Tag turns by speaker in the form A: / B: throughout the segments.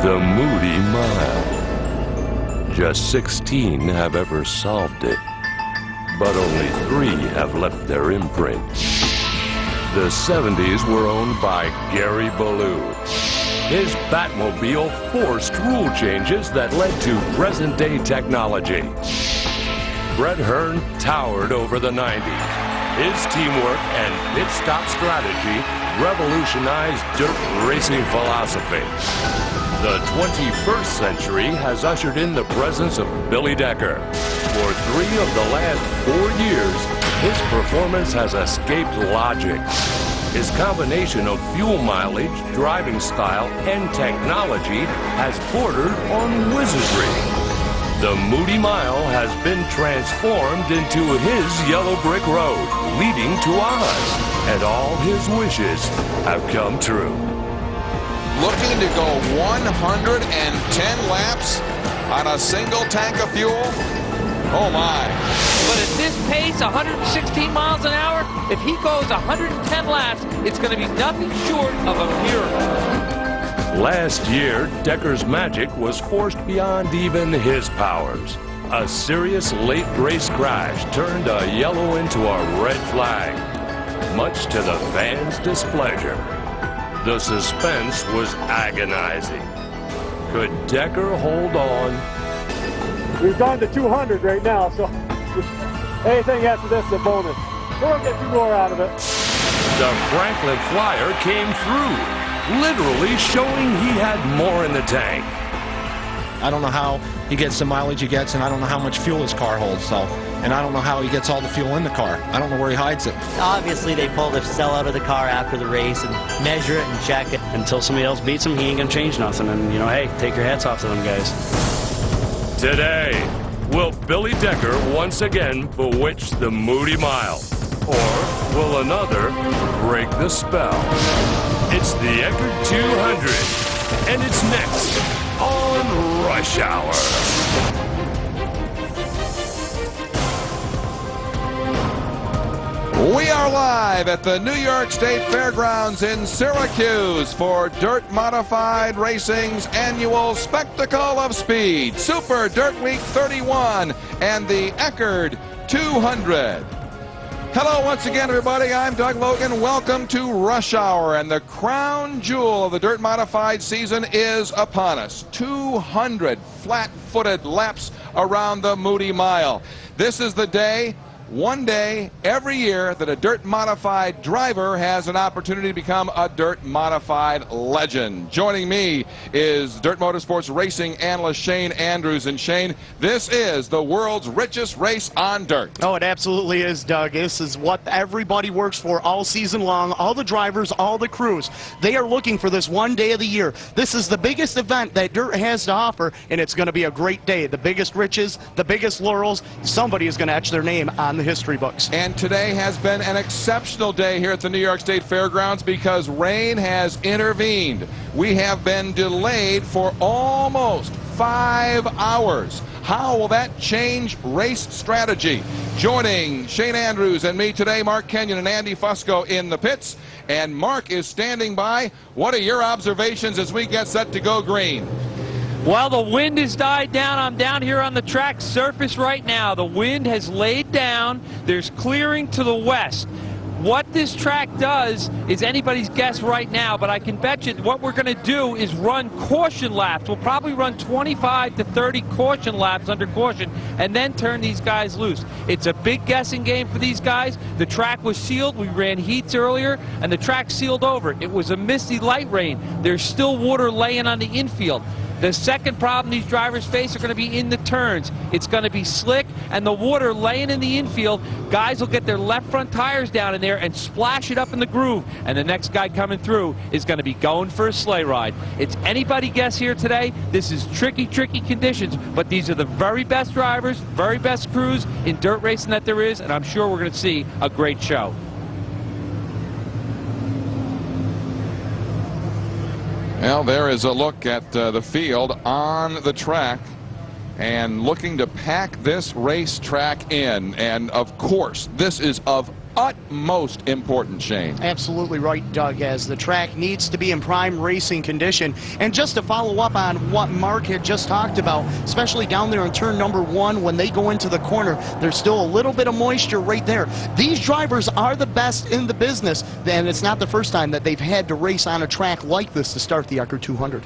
A: The Moody Mile. Just 16 have ever solved it, but only 3 have left their imprint. The 70s were owned by Gary Ballou. His Batmobile forced rule changes that led to present-day technology. Brett Hearn towered over the 90s. His teamwork and pit stop strategy revolutionized dirt racing philosophy. The 21st century has ushered in the presence of Billy Decker. For 3 of the last 4 years, his performance has escaped logic. His combination of fuel mileage, driving style, and technology has bordered on wizardry. The Moody Mile has been transformed into his yellow brick road, leading to Oz, and all his wishes have come true.
B: Looking to go 110 laps on a single tank of fuel? Oh my.
C: But at this pace, 116 miles an hour, if he goes 110 laps, it's going to be nothing short of a miracle.
A: Last year, Decker's magic was forced beyond even his powers. A serious late race crash turned a yellow into a red flag, much to the fans' displeasure. The suspense was agonizing. Could Decker hold on?
D: We've gone to 200 right now, so anything after this is a bonus. We're going to get 2 more out of it.
A: The Franklin Flyer came through, literally showing he had more in the tank.
E: I don't know how he gets the mileage he gets, and I don't know how much fuel his car holds, and I don't know how he gets all the fuel in the car. I don't know where he hides it.
F: Obviously, they pull the cell out of the car after the race and measure it and check it.
G: Until somebody else beats him, he ain't gonna change nothing. And, you know, hey, take your hats off to them guys.
A: Today, will Billy Decker once again bewitch the Moody Mile? Or will another break the spell? It's the Eckered 200, and it's next on Rush Hour.
B: We are live at the New York State Fairgrounds in Syracuse for Dirt Modified Racing's annual spectacle of speed, Super Dirt Week 31 and the Eckered 200. Hello once again, everybody. I'm Doug Logan. Welcome to Rush Hour, and the crown jewel of the Dirt Modified season is upon us. 200 flat-footed laps around the Moody Mile. This is the day, one day every year, that a Dirt Modified driver has an opportunity to become a Dirt Modified legend. Joining me is Dirt Motorsports racing analyst Shane Andrews. And Shane, this is the world's richest race on dirt.
H: Oh, it absolutely is, Doug. This is what everybody works for all season long. All the drivers, all the crews. They are looking for this one day of the year. This is the biggest event that dirt has to offer, and it's going to be a great day. The biggest riches, the biggest laurels. Somebody is going to etch their name on the history books.
B: And today has been an exceptional day here at the New York State Fairgrounds because rain has intervened. We have been delayed for almost 5 hours. How will that change race strategy? Joining Shane Andrews and me today, Mark Kenyon and Andy Fusco in the pits. And Mark is standing by. What are your observations as we get set to go green?
C: Well, the wind has died down. I'm down here on the track surface right now. The wind has laid down. There's clearing to the west. What this track does is anybody's guess right now, but I can bet you what we're going to do is run caution laps. We'll probably run 25 to 30 caution laps under caution and then turn these guys loose. It's a big guessing game for these guys. The track was sealed. We ran heats earlier, and the track sealed over. It was a misty light rain. There's still water laying on the infield. The second problem these drivers face are going to be in the turns. It's going to be slick, and the water laying in the infield, guys will get their left front tires down in there and splash it up in the groove, and the next guy coming through is going to be going for a sleigh ride. It's anybody guess here today. This is tricky conditions, but these are the very best drivers, very best crews in dirt racing that there is, and I'm sure we're going to see a great show.
B: Well, there is a look at the field on the track and looking to pack this racetrack in. And of course, this is of utmost important, Shane.
H: Absolutely right, Doug, as the track needs to be in prime racing condition. And just to follow up on what Mark had just talked about, especially down there in turn number 1, when they go into the corner, there's still a little bit of moisture right there. These drivers are the best in the business, and it's not the first time that they've had to race on a track like this to start the Eckered 200.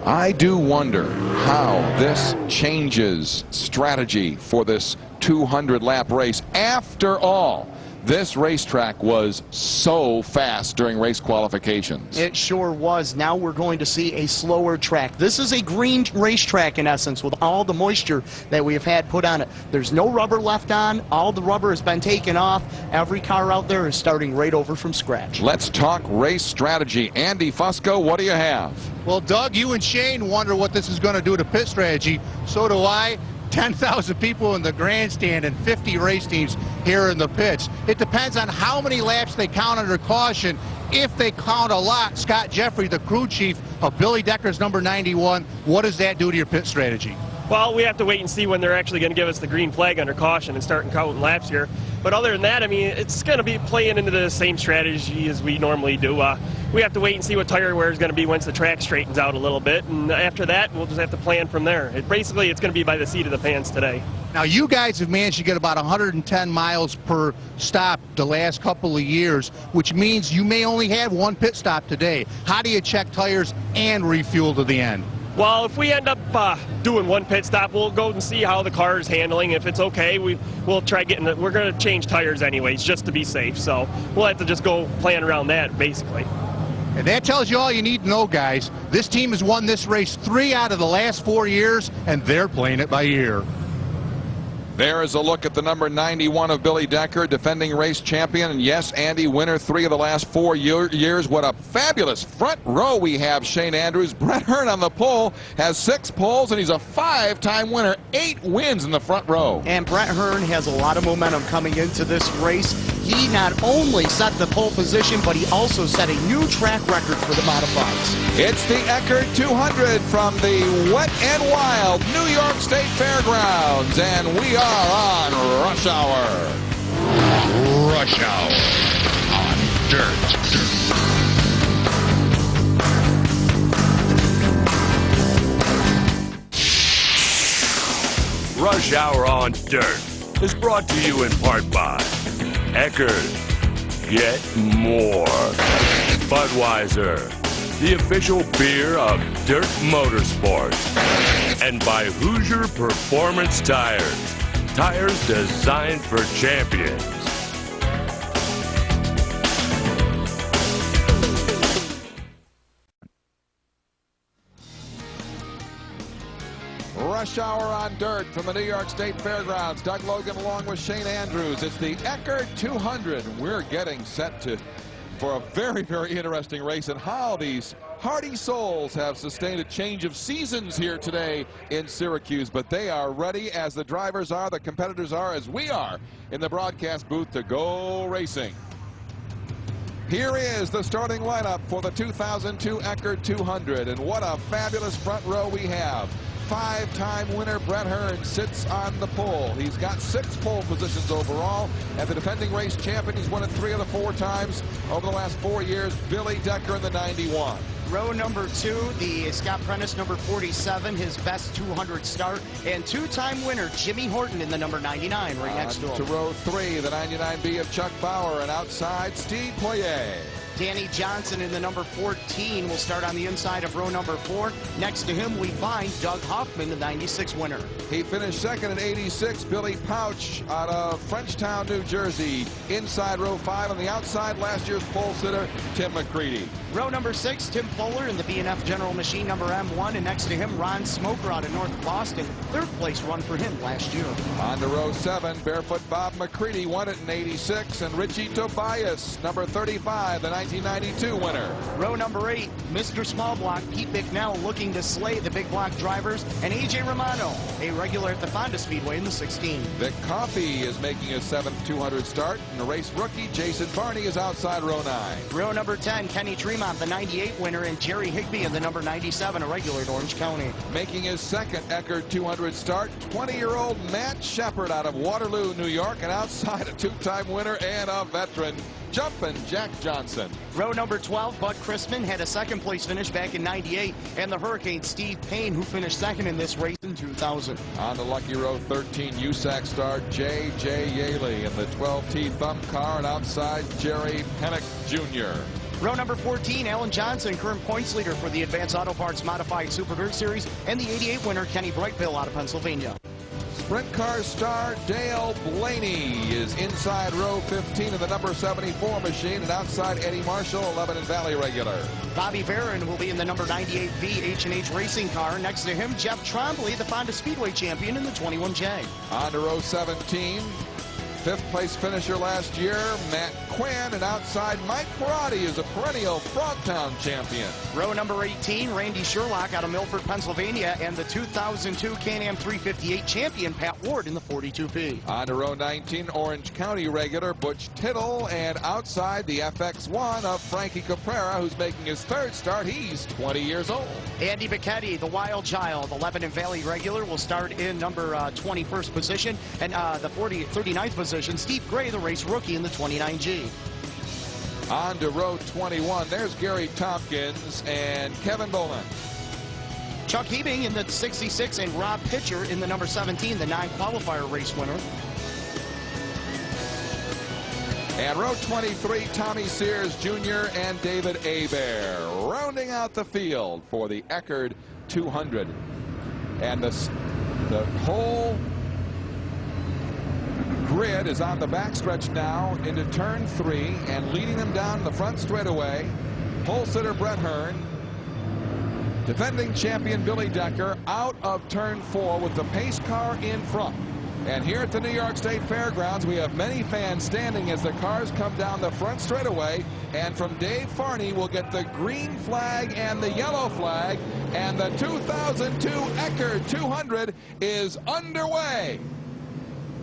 B: I do wonder how this changes strategy for this 200-lap race. After all, this racetrack was so fast during race qualifications.
H: It sure was. Now we're going to see a slower track. This is a green racetrack in essence, with all the moisture that we have had put on it. There's no rubber left on. All the rubber has been taken off. Every car out there is starting right over from scratch.
B: Let's talk race strategy. Andy Fusco, what do you have?
I: Well, Doug, you and Shane wonder what this is going to do to pit strategy. So do I. 10,000 people in the grandstand and 50 race teams here in the pits. It depends on how many laps they count under caution. If they count a lot, Scott Jeffrey, the crew chief of Billy Decker's number 91, what does that do to your pit strategy?
J: Well, we have to wait and see when they're actually going to give us the green flag under caution and start counting laps here. But other than that, I mean, it's going to be playing into the same strategy as we normally do. We have to wait and see what tire wear is going to be once the track straightens out a little bit. And after that, we'll just have to plan from there. Basically, it's going to be by the seat of the pants today.
I: Now, you guys have managed to get about 110 miles per stop the last couple of years, which means you may only have one pit stop today. How do you check tires and refuel to the end?
J: Well, if we end up doing one pit stop, we'll go and see how the car is handling. If it's okay, we'll try getting we're going to change tires anyways, just to be safe. So we'll have to just go plan around that, basically.
I: And that tells you all you need to know, guys. This team has won this race 3 out of the last 4 years, and they're playing it by ear.
B: There is a look at the number 91 of Billy Decker, defending race champion. And yes, Andy, winner 3 of the last 4 years. What a fabulous front row we have, Shane Andrews. Brett Hearn on the pole has 6 poles, and he's a 5-time winner, 8 wins in the front row.
H: And Brett Hearn has a lot of momentum coming into this race. He not only set the pole position, but he also set a new track record for the modifieds.
B: It's the Eckered 200 from the Wet and Wild New York State Fairgrounds, and we are on Rush Hour.
I: Rush Hour on Dirt.
A: Rush Hour on Dirt is brought to you in part by Eckered. Get more. Budweiser, the official beer of Dirt Motorsports. And by Hoosier Performance Tires. Tires designed for champions.
B: Rush Hour on Dirt from the New York State Fairgrounds. Doug Logan along with Shane Andrews. It's the Eckered 200. We're getting set for a very, very interesting race, and how these hardy souls have sustained a change of seasons here today in Syracuse. But they are ready, as the drivers are, the competitors are, as we are in the broadcast booth, to go racing. Here is the starting lineup for the 2002 Eckered 200, and what a fabulous front row we have. 5-time winner Brett Hearn sits on the pole. He's got 6 pole positions overall, and the defending race champion, he's won it 3 of the 4 times over the last 4 years, Billy Decker in the 91.
H: Row number 2, the Scott Prentice, number 47, his best 200 start, and 2-time winner Jimmy Horton in the number 99 right next to him.
B: To row 3, the 99B of Chuck Bauer, and outside Steve Poirier.
H: Danny Johnson in the number 14 will start on the inside of row number 4. Next to him, we find Doug Hoffman, the 96 winner.
B: He finished second at 86. Billy Pouch out of Frenchtown, New Jersey. Inside row 5. On the outside, last year's pole sitter, Tim McCready.
H: Row number 6, Tim Fuller in the B&F General Machine number M1. And next to him, Ron Smoker out of North Boston. 3rd place run for him last year.
B: On to row 7, Barefoot Bob McCready won it in 86. And Richie Tobias, number 35, the 1992 winner.
H: Row number 8, Mr. Small Block, Pete Bicknell looking to slay the big block drivers, and A.J. Romano, a regular at the Fonda Speedway in the 16.
B: Vic Coffey is making his 7th 200 start, and the race rookie Jason Barney is outside row 9.
H: Row number 10, Kenny Tremont, the 98 winner, and Jerry Higbee in the number 97, a regular at Orange County.
B: Making his 2nd Eckered 200 start, 20-year-old Matt Shepard out of Waterloo, New York, and outside a 2-time winner and a veteran, Jumpin' Jack Johnson.
H: Row number 12, Bud Christman had a 2nd place finish back in '98, and the Hurricane Steve Payne, who finished 2nd in this race in 2000.
B: On the lucky row 13, USAC star J.J. Yaley in the 12T Thumb car, and outside Jerry Pennick Jr.
H: Row number 14, Alan Johnson, current points leader for the Advanced Auto Parts Modified Super Dirt Series, and the 88 winner Kenny Brightbill out of Pennsylvania.
B: Sprint car star Dale Blaney is inside row 15 of the number 74 machine, and outside Eddie Marshall, 11 and Valley regular.
H: Bobby Barron will be in the number 98 V H&H racing car. Next to him, Jeff Trombley, the Fonda Speedway champion in the 21J.
B: On to row 17. 5th place finisher last year, Matt Quinn, and outside Mike Perotti is a perennial Frogtown champion.
H: Row number 18, Randy Sherlock out of Milford, Pennsylvania, and the 2002 Can-Am 358 champion, Pat Ward, in the 42P.
B: On to row 19, Orange County regular Butch Tittle, and outside the FX1 of Frankie Caprera, who's making his 3rd start. He's 20 years old.
H: Andy Bicchetti, the Wild Child, 11 and Valley regular, will start in number 21st position, and the 39th position, Steve Gray, the race rookie, in the 29G.
B: On to row 21, there's Gary Tompkins and Kevin Boland.
H: Chuck Hebing in the 66, and Rob Pitcher in the number 17, the non-qualifier race winner.
B: And row 23, Tommy Sears Jr. and David Hebert rounding out the field for the Eckered 200. And the whole grid is on the backstretch now into turn 3, and leading them down the front straightaway, pole sitter Brett Hearn, defending champion Billy Decker out of turn 4 with the pace car in front. And here at the New York State Fairgrounds, we have many fans standing as the cars come down the front straightaway, and from Dave Farney we'll get the green flag and the yellow flag, and the 2002 Eckered 200 is underway.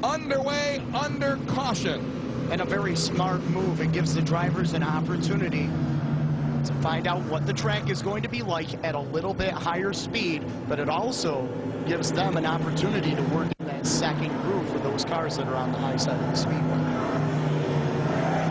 B: Under caution.
H: And a very smart move. It gives the drivers an opportunity to find out what the track is going to be like at a little bit higher speed, but it also gives them an opportunity to work in that second groove for those cars that are on the high side of the speedway.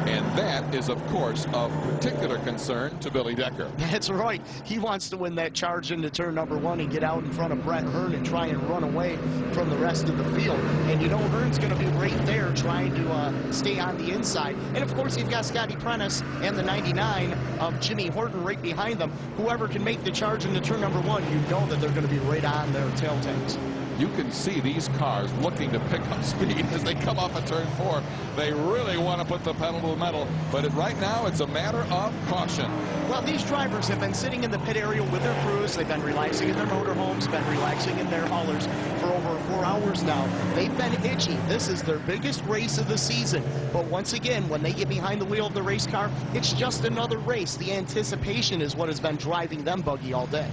B: And that is, of course, of particular concern to Billy Decker.
H: That's right. He wants to win that charge into turn number 1 and get out in front of Brett Hearn and try and run away from the rest of the field. And you know Hearn's going to be right there trying to stay on the inside. And, of course, you've got Scotty Prentice and the 99 of Jimmy Horton right behind them. Whoever can make the charge into turn number 1, you know that they're going to be right on their tail tanks.
B: You can see these cars looking to pick up speed as they come off of turn 4. They really want to put the pedal to the metal, but right now it's a matter of caution.
H: Well, these drivers have been sitting in the pit area with their crews. They've been relaxing in their motorhomes, been relaxing in their haulers for over 4 hours now. They've been itchy. This is their biggest race of the season. But once again, when they get behind the wheel of the race car, it's just another race. The anticipation is what has been driving them buggy all day.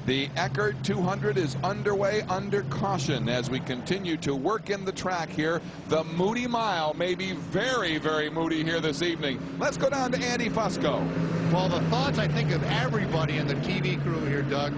B: The Eckered 200 is underway under caution as we continue to work in the track here. The Moody Mile may be very, very moody here this evening. Let's go down to Andy Fusco.
I: Well, the thoughts, I think, of everybody in the TV crew here, Doug,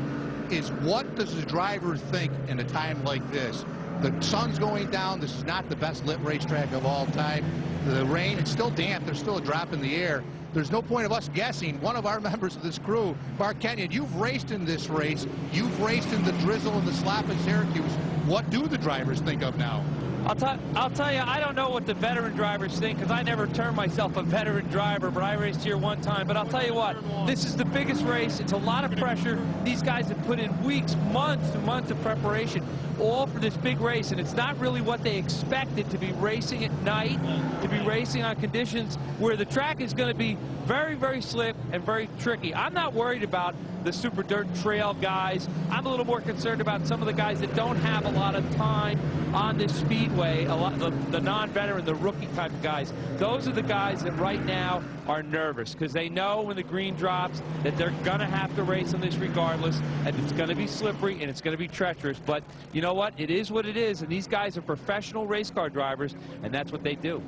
I: is what does the driver think in a time like this? The sun's going down. This is not the best lit racetrack of all time. The rain, it's still damp. There's still a drop in the air. There's no point of us guessing. One of our members of this crew, Mark Kenyon, you've raced in this race. You've raced in the drizzle and the slop in Syracuse. What do the drivers think of now?
C: I'll tell you, I don't know what the veteran drivers think, because I never termed myself a veteran driver, but I raced here one time. But I'll tell you what, this is the biggest race. It's a lot of pressure. These guys have put in weeks, months and months of preparation, all for this big race, and it's not really what they expected, to be racing at night, to be racing on conditions where the track is going to be very, very slick and very tricky. I'm not worried about the Super Dirt Trail guys. I'm a little more concerned about some of the guys that don't have a lot of time on this speedway, the non-veteran, the rookie type of guys. Those are the guys that right now are nervous because they know when the green drops that they're going to have to race on this regardless, and it's going to be slippery and it's going to be treacherous. But you know what? It is what it is, and these guys are professional race car drivers, and that's what they do.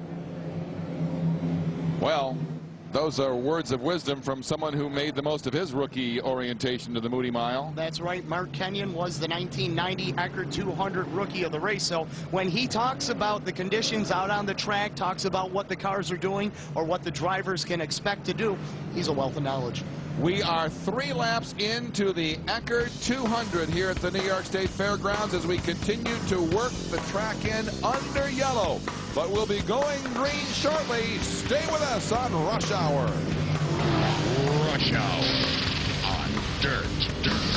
B: Well, those are words of wisdom from someone who made the most of his rookie orientation to the Moody Mile.
H: That's right. Mark Kenyon was the 1990 Eckered 200 Rookie of the Race. So when he talks about the conditions out on the track, talks about what the cars are doing or what the drivers can expect to do, he's a wealth of knowledge.
B: We are 3 laps into the Eckered 200 here at the New York State Fairgrounds as we continue to work the track in under yellow. But we'll be going green shortly. Stay with us on Rush Hour.
K: Rush Hour on Dirt.